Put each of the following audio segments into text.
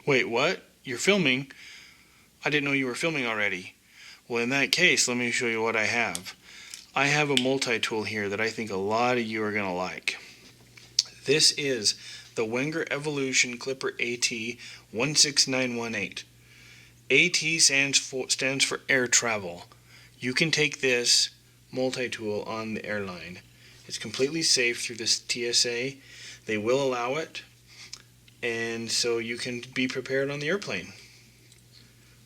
Wait, what? You're filming? I didn't know you were filming already. Well, in that case, let me show you what I have. I have a multi-tool here that I think a lot of you are going to like. This is the Wenger Evolution Clipper AT 16918. AT stands for air travel. You can take this multi-tool on the airline. It's completely safe through this TSA. They will allow it, and so you can be prepared on the airplane.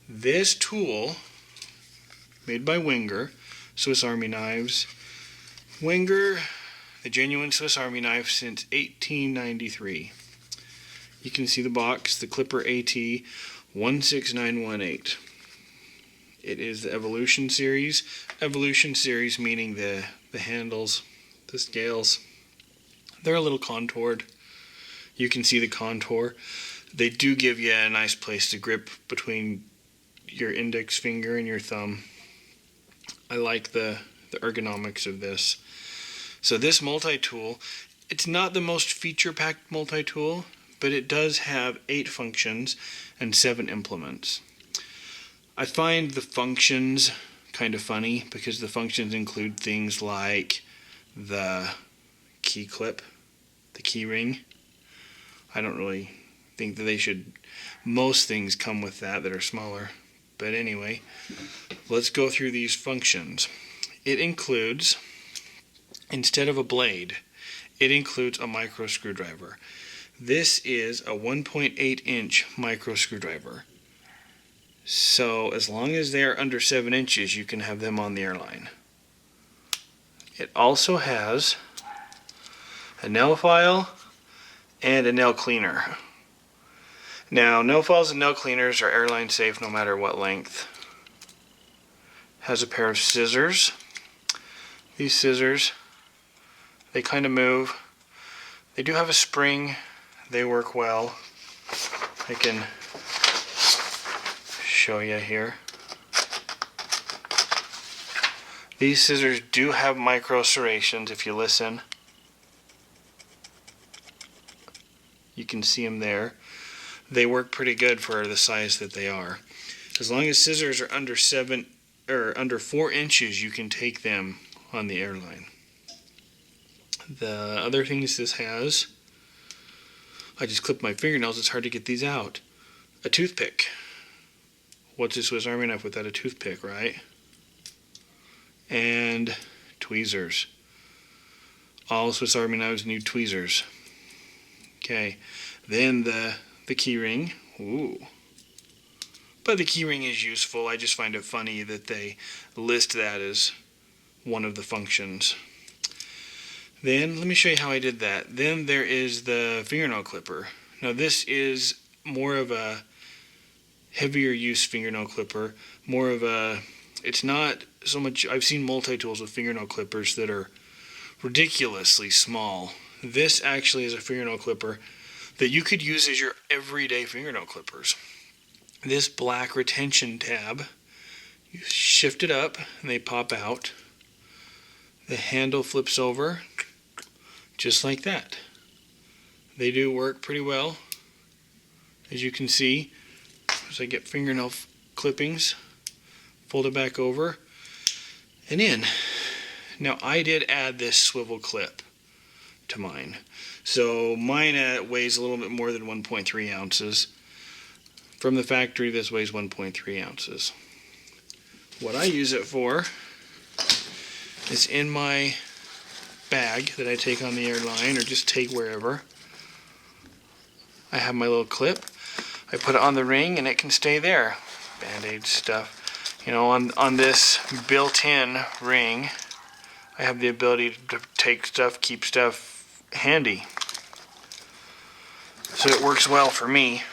This tool, made by Wenger, Swiss Army knives. Wenger, the genuine Swiss Army knife since 1893. You can see the box, the Clipper AT 16918. It is the Evolution series. Evolution series meaning the handles, the scales, they're a little contoured. You can see the contour. They do give you a nice place to grip between your index finger and your thumb. I like the ergonomics of this. So this multi-tool, it's not the most feature-packed multi-tool, but it does have 8 functions and 7 implements. I find the functions kind of funny because the functions include things like the key clip, the key ring. I don't really think that they should, most things come with that are smaller. But anyway, let's go through these functions. It includes, instead of a blade, it includes a micro screwdriver. This is a 1.8 inch micro screwdriver. So as long as they are under 7 inches, you can have them on the airline. It also has a nail file and a nail cleaner. Now, nail files and nail cleaners are airline safe no matter what length. Has a pair of scissors. These scissors, they kind of move. They do have a spring. They work well. I can show you here. These scissors do have micro serrations if you listen. You can see them there. They work pretty good for the size that they are. As long as scissors are under 4 inches, you can take them on the airline. The other things this has, I just clipped my fingernails, it's hard to get these out. A toothpick. What's a Swiss Army knife without a toothpick, right? And tweezers. All Swiss Army knives need tweezers. Okay, then the key ring. Ooh. But the key ring is useful. I just find it funny that they list that as one of the functions. Then let me show you how I did that. Then there is the fingernail clipper. Now this is more of a heavier use fingernail clipper. More of a, it's not so much, I've seen multi-tools with fingernail clippers that are ridiculously small. This actually is a fingernail clipper that you could use as your everyday fingernail clippers. This black retention tab, you shift it up and they pop out. The handle flips over just like that. They do work pretty well. As you can see, as I get fingernail clippings, fold it back over and in. Now I did add this swivel clip to mine. So mine weighs a little bit more than 1.3 ounces. From the factory, this weighs 1.3 ounces. What I use it for is in my bag that I take on the airline or just take wherever. I have my little clip. I put it on the ring and it can stay there. Band-aid stuff. You know, on this built-in ring, I have the ability to take stuff, keep stuff handy. So it works well for me.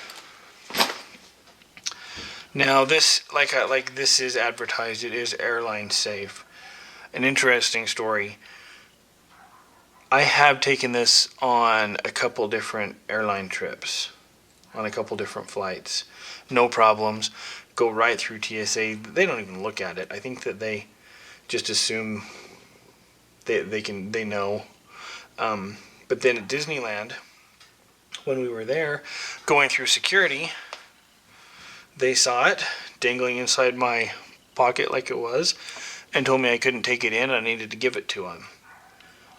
Now this, like this is advertised, it is airline safe. An interesting story. I have taken this on a couple different airline trips, on a couple different flights. No problems. Go right through TSA. They don't even look at it. I think that they just assume they know. But then at Disneyland, when we were there, going through security, They saw it dangling inside my pocket like it was, and told me I couldn't take it in, I needed to give it to them.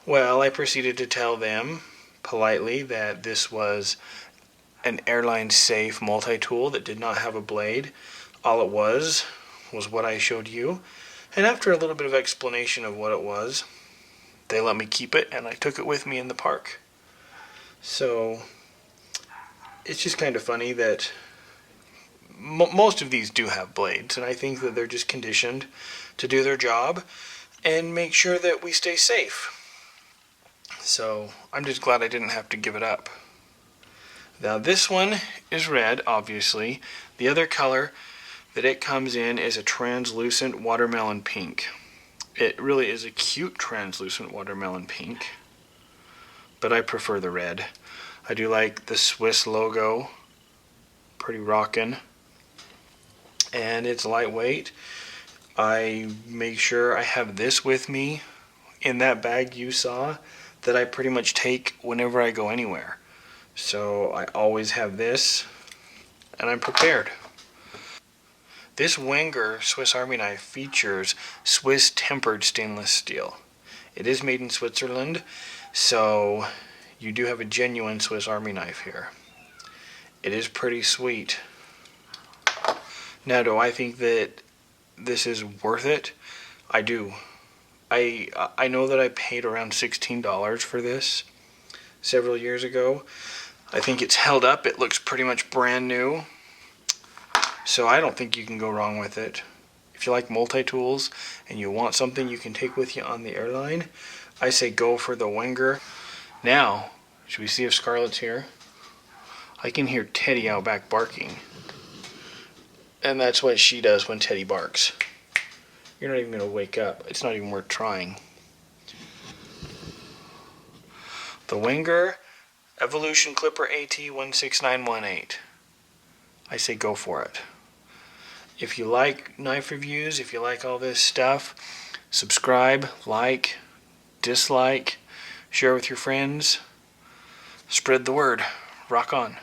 Well, I proceeded to tell them politely that this was an airline safe multi-tool that did not have a blade. All it was what I showed you. And after a little bit of explanation of what it was, they let me keep it, and I took it with me in the park. So it's just kind of funny that most of these do have blades, and I think that they're just conditioned to do their job and make sure that we stay safe. So I'm just glad I didn't have to give it up. Now this one is red, obviously. The other color that it comes in is a translucent watermelon pink. It really is a cute translucent watermelon pink, but I prefer the red. I do like the Swiss logo, pretty rockin', and it's lightweight. I make sure I have this with me in that bag you saw that I pretty much take whenever I go anywhere. So I always have this, and I'm prepared. This Wenger Swiss Army knife features Swiss tempered stainless steel. It is made in Switzerland, so you do have a genuine Swiss Army knife here. It is pretty sweet. Now, do I think that this is worth it? I do. I know that I paid around $16 for this several years ago. I think it's held up. It looks pretty much brand new. So I don't think you can go wrong with it. If you like multi-tools and you want something you can take with you on the airline, I say go for the Wenger. Now, should we see if Scarlett's here? I can hear Teddy out back barking. And that's what she does when Teddy barks. You're not even going to wake up. It's not even worth trying. The Wenger Evolution Clipper AT 16918. I say go for it. If you like knife reviews, if you like all this stuff, subscribe, like, dislike, share with your friends, spread the word. Rock on.